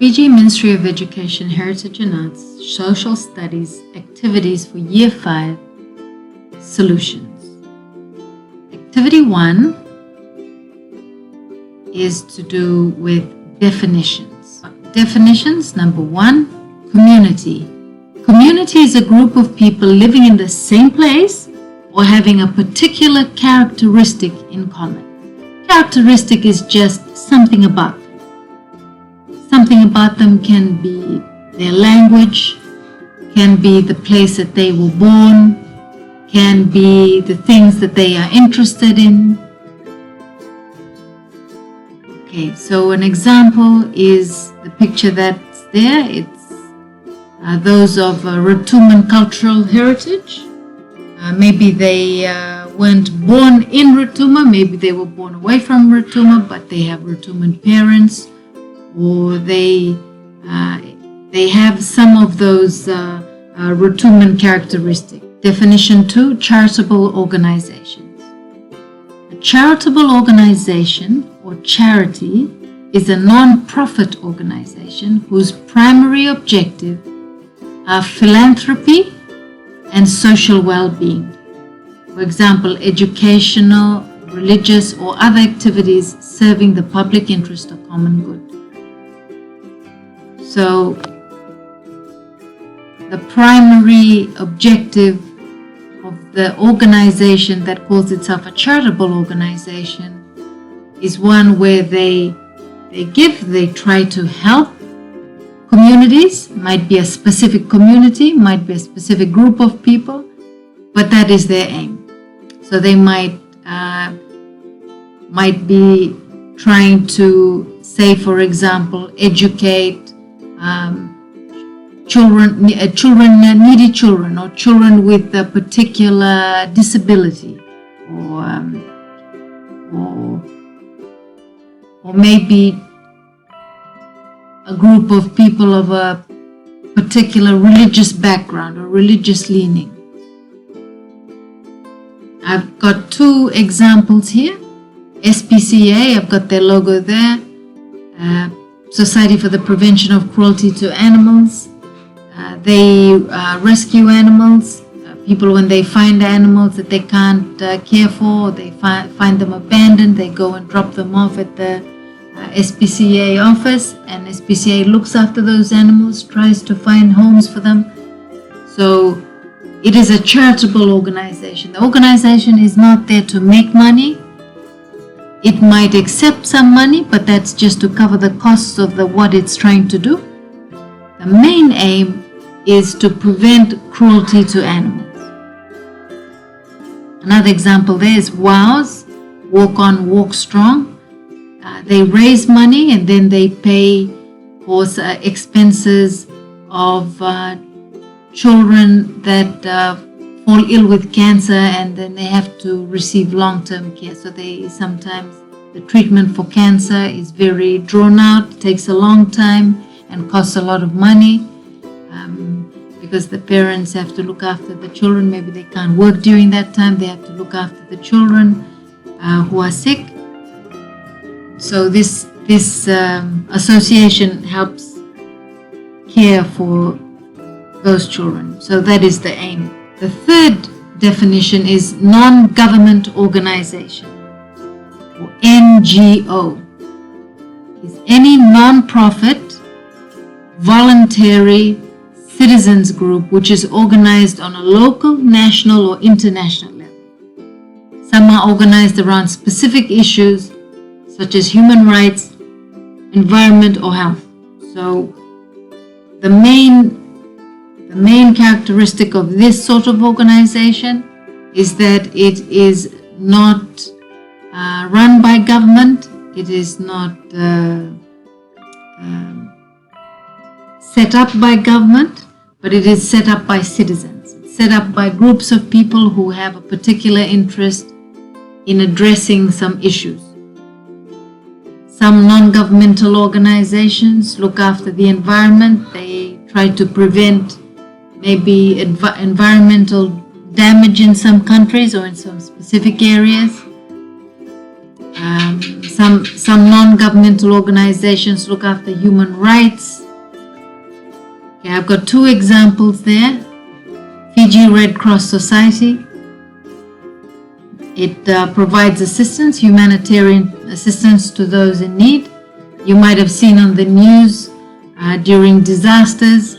Fiji Ministry of Education, Heritage and Arts, Social Studies, Activities for Year 5, Solutions. Activity 1 is to do with definitions. Definitions, number 1, community. Community is a group of people living in the same place or having a particular characteristic in common. Characteristic is just something about them. Something about them can be their language, can be the place that they were born, can be the things that they are interested in. Okay, so an example is the picture that's there. It's those of Rotuman cultural heritage. Maybe they weren't born in Rotuma, maybe they were born away from Rotuma, but they have Rotuman parents, or they have some of those Rotuman characteristics. Definition 2, charitable organizations. A charitable organization or charity is a non-profit organization whose primary objective are philanthropy and social well-being. For example, educational, religious, or other activities serving the public interest or common good. So, the primary objective of the organization that calls itself a charitable organization is one where they try to help communities. Be a specific community, might be a specific group of people, but that is their aim. So they might be trying to, say, for example, educate needy children, or children with a particular disability, or maybe a group of people of a particular religious background or religious leaning. I've got 2 examples here. SPCA, I've got their logo there. Society for the Prevention of Cruelty to Animals. They rescue animals. People, when they find animals that they can't care for, they find them abandoned, they go and drop them off at the SPCA office, and SPCA looks after those animals, tries to find homes for them. So it is a charitable organization. The organization is not there to make money. It might accept some money, but that's just to cover the costs of what it's trying to do. The main aim is to prevent cruelty to animals. Another example there is WOWS, Walk On, Walk Strong. They raise money and then they pay for expenses of children that fall ill with cancer, and then they have to receive long-term care. So sometimes the treatment for cancer is very drawn out, takes a long time and costs a lot of money, because the parents have to look after the children. Maybe they can't work during that time. They have to look after the children who are sick. So this association helps care for those children. So that is the aim. The third definition is non-government organization, or NGO. Is any non-profit, voluntary citizens group which is organized on a local, national, or international level. Some are organized around specific issues such as human rights, environment, or health. So the main characteristic of this sort of organization is that it is not run by government. It is not set up by government, but it is set up by citizens. It's set up by groups of people who have a particular interest in addressing some issues. Some non-governmental organizations look after the environment. They try to prevent maybe environmental damage in some countries or in some specific areas. Some non-governmental organizations look after human rights. Okay, I've got two examples there. Fiji Red Cross Society. It provides assistance, humanitarian assistance to those in need. You might have seen on the news during disasters,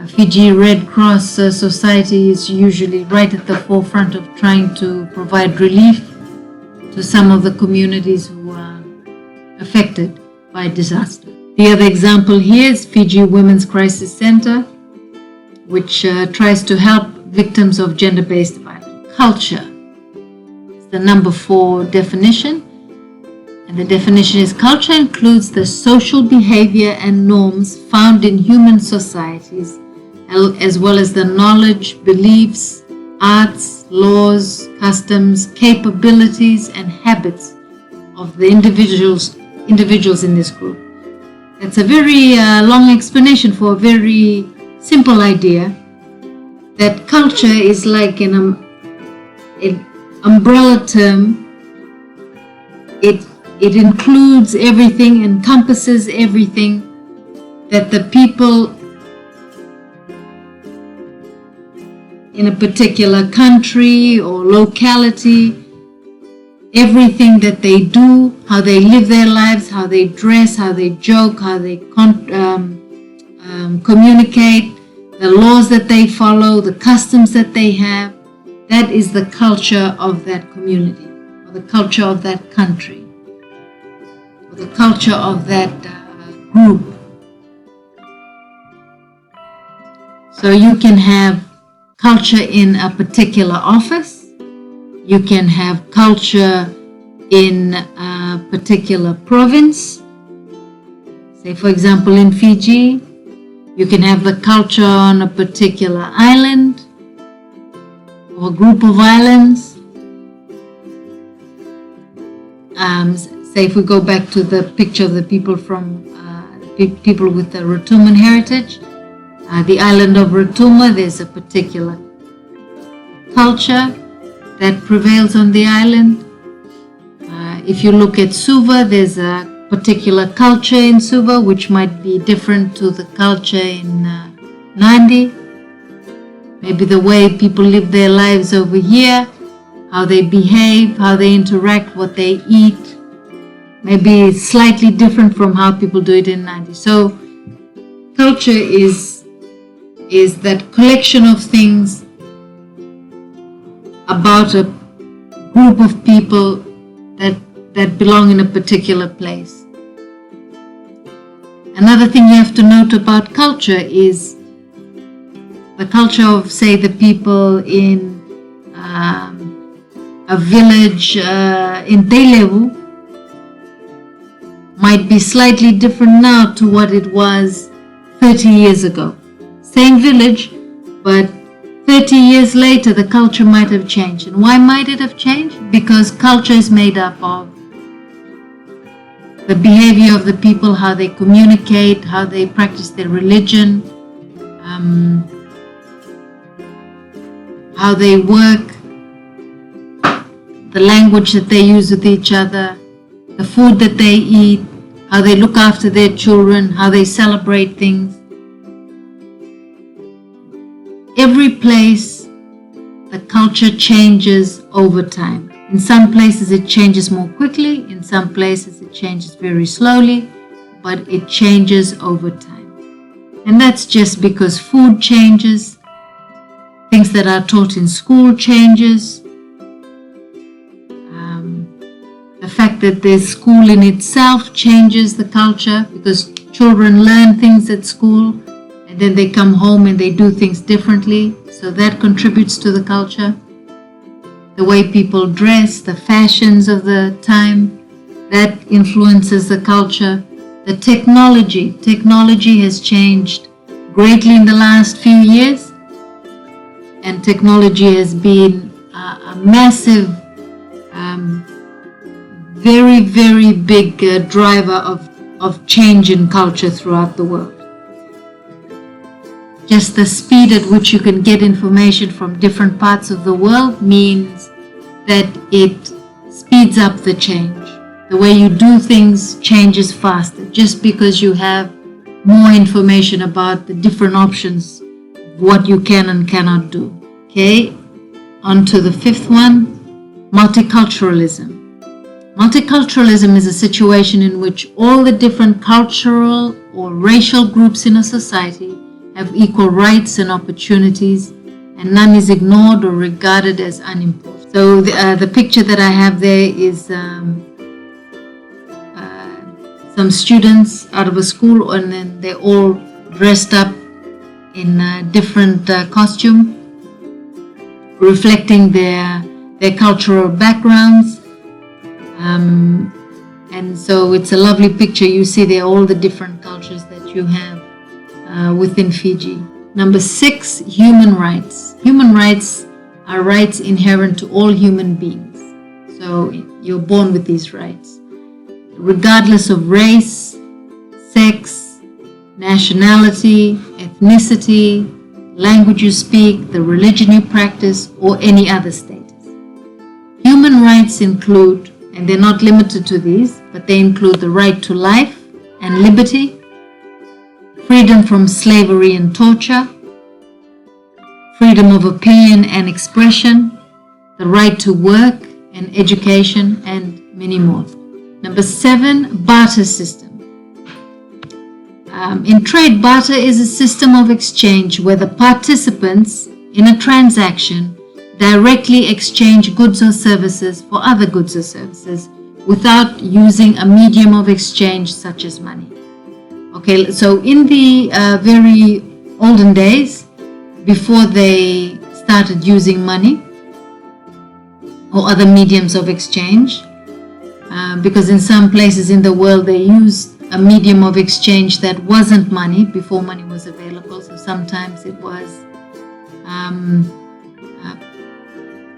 Fiji Red Cross Society is usually right at the forefront of trying to provide relief to some of the communities who are affected by disaster. The other example here is Fiji Women's Crisis Center, which tries to help victims of gender-based violence. Culture is the number 4 definition. And the definition is: culture includes the social behavior and norms found in human societies, as well as the knowledge, beliefs, arts, laws, customs, capabilities, and habits of the individuals in this group. That's a very long explanation for a very simple idea that culture is like an umbrella term. It includes everything, encompasses everything that the people in a particular country or locality, everything that they do, how they live their lives, how they dress, how they joke, how they communicate, the laws that they follow, the customs that they have. That is the culture of that community, or the culture of that country, or the culture of that group. So you can have culture in a particular office. You can have culture in a particular province. Say, for example, in Fiji, you can have the culture on a particular island or a group of islands. Say, if we go back to the picture of the people people with the Rotuman heritage, the island of Rotuma, there's a particular culture that prevails on the island. If you look at Suva, there's a particular culture in Suva which might be different to the culture in Nandi. Maybe the way people live their lives over here, how they behave, how they interact, what they eat, maybe it's slightly different from how people do it in Nandi. So culture is that collection of things about a group of people that belong in a particular place. Another thing you have to note about culture is the culture of, say, the people in a village in Teilevu might be slightly different now to what it was 30 years ago. Same village, but 30 years later the culture might have changed. And why might it have changed? Because culture is made up of the behavior of the people, how they communicate, how they practice their religion, how they work, the language that they use with each other, the food that they eat, how they look after their children, how they celebrate things. Every place, the culture changes over time. In some places it changes more quickly, in some places it changes very slowly, but it changes over time. And that's just because food changes, things that are taught in school changes, the fact that there's school in itself changes the culture because children learn things at school and then they come home and they do things differently. So that contributes to the culture. The way people dress, the fashions of the time, that influences the culture. The technology has changed greatly in the last few years, and technology has been a massive, very, very big driver of change in culture throughout the world. Just the speed at which you can get information from different parts of the world means that it speeds up the change. The way you do things changes faster just because you have more information about the different options, what you can and cannot do. Okay, on to the fifth one, multiculturalism. Multiculturalism is a situation in which all the different cultural or racial groups in a society have equal rights and opportunities, and none is ignored or regarded as unimportant. So the picture that I have there is some students out of a school, and then they're all dressed up in a different costume, reflecting their cultural backgrounds. And so it's a lovely picture. You see there all the different cultures that you have within Fiji. Number 6, human rights. Human rights are rights inherent to all human beings. So you're born with these rights, regardless of race, sex, nationality, ethnicity, language you speak, the religion you practice, or any other status. Human rights include, and they're not limited to these, but they include the right to life and liberty, freedom from slavery and torture, freedom of opinion and expression, the right to work and education, and many more. Number 7, barter system. In trade, barter is a system of exchange where the participants in a transaction directly exchange goods or services for other goods or services without using a medium of exchange such as money. Okay, so in the very olden days, before they started using money or other mediums of exchange, because in some places in the world they used a medium of exchange that wasn't money before money was available. So sometimes it was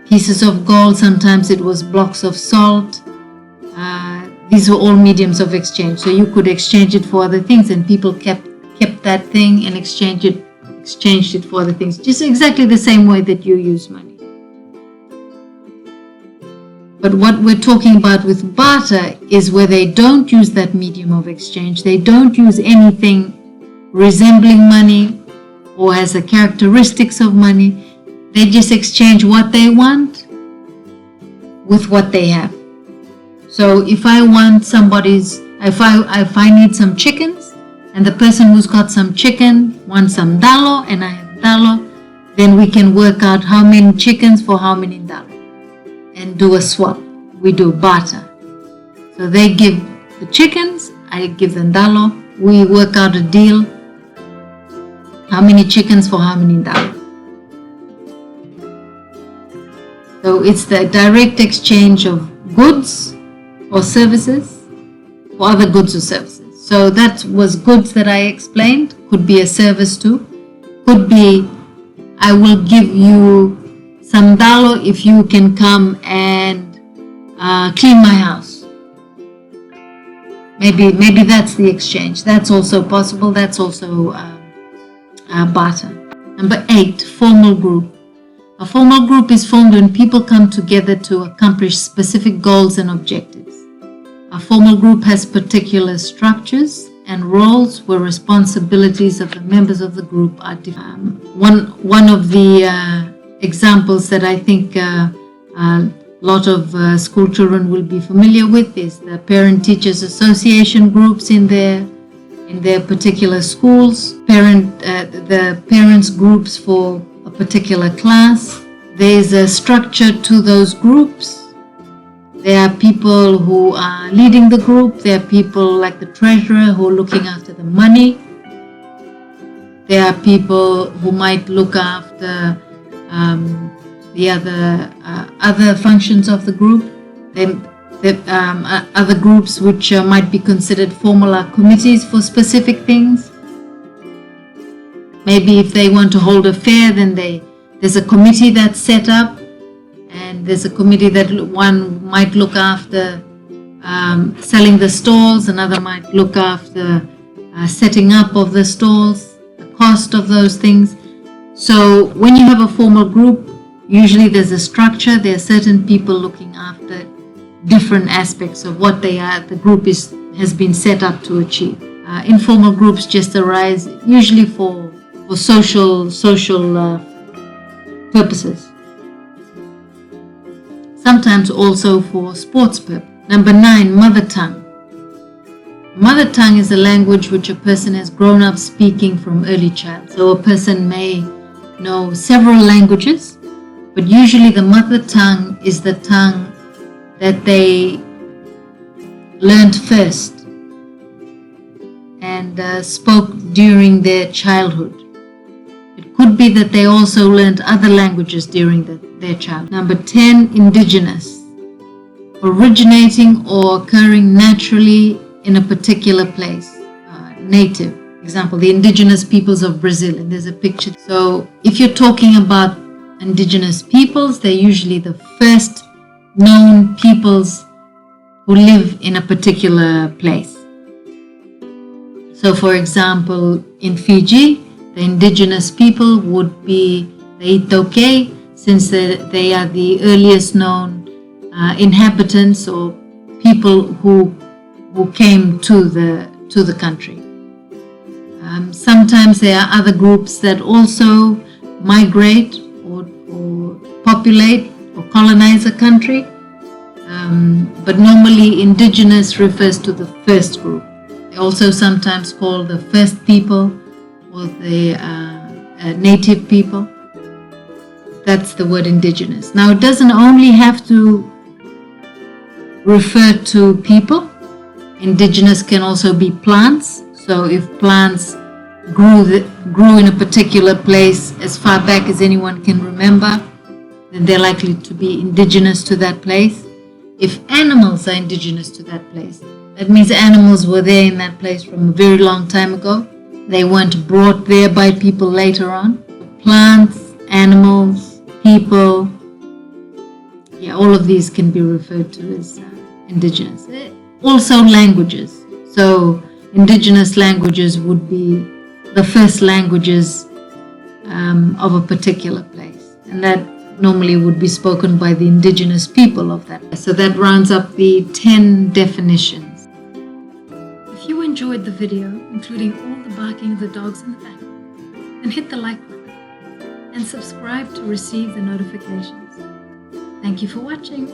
pieces of gold, sometimes it was blocks of salt. These were all mediums of exchange. So you could exchange it for other things, and people kept that thing and exchanged it for other things, just exactly the same way that you use money. But what we're talking about with barter is where they don't use that medium of exchange. They don't use anything resembling money or has the characteristics of money. They just exchange what they want with what they have. So if I want if I need some chickens, and the person who's got some chicken wants some dalo and I have dalo, then we can work out how many chickens for how many dalo and do a swap. We do barter. So they give the chickens, I give them dalo. We work out a deal, how many chickens for how many dalo. So it's the direct exchange of goods or services for other goods or services. So that was goods that I explained, could be a service too. Could be, I will give you some dalo if you can come and clean my house. Maybe that's the exchange. That's also possible. That's also barter. Number 8, formal group. A formal group is formed when people come together to accomplish specific goals and objectives. A formal group has particular structures and roles where responsibilities of the members of the group are defined. One of the examples that I think a lot of school children will be familiar with is the parent-teachers association groups in their particular schools, the parents groups for a particular class. There's a structure to those groups. There are people who are leading the group. There are people like the treasurer who are looking after the money. There are people who might look after the other functions of the group. Other groups which might be considered formal are committees for specific things. Maybe if they want to hold a fair, then there's a committee that's set up, and there's a committee that one might look after selling the stalls, another might look after setting up of the stalls, the cost of those things. So when you have a formal group, usually there's a structure, there are certain people looking after different aspects of what they are, the group has been set up to achieve. Informal groups just arise usually for social purposes. Sometimes also for sports purposes. Number 9, mother tongue. Mother tongue is a language which a person has grown up speaking from early child. So a person may know several languages, but usually the mother tongue is the tongue that they learned first and spoke during their childhood. It could be that they also learned other languages during their childhood. Number 10, indigenous. Originating or occurring naturally in a particular place. Native. Example, the indigenous peoples of Brazil. And there's a picture. So if you're talking about indigenous peoples, they're usually the first known peoples who live in a particular place. So for example, in Fiji, the indigenous people would be the Itoke, since they are the earliest known inhabitants or people who came to the country. Sometimes there are other groups that also migrate or populate or colonize a country, but normally indigenous refers to the first group. They also sometimes call the first people or the native people. That's the word indigenous. Now it doesn't only have to refer to people. Indigenous can also be plants. So if plants grew in a particular place as far back as anyone can remember, then they're likely to be indigenous to that place. If animals are indigenous to that place, that means animals were there in that place from a very long time ago. They weren't brought there by people later on. Plants, animals, people, all of these can be referred to as indigenous. Also languages. So indigenous languages would be the first languages of a particular place. And that normally would be spoken by the indigenous people of that place. So that rounds up the 10 definitions. If you enjoyed the video, including all the barking of the dogs in the background, then hit the like button and subscribe to receive the notifications. Thank you for watching.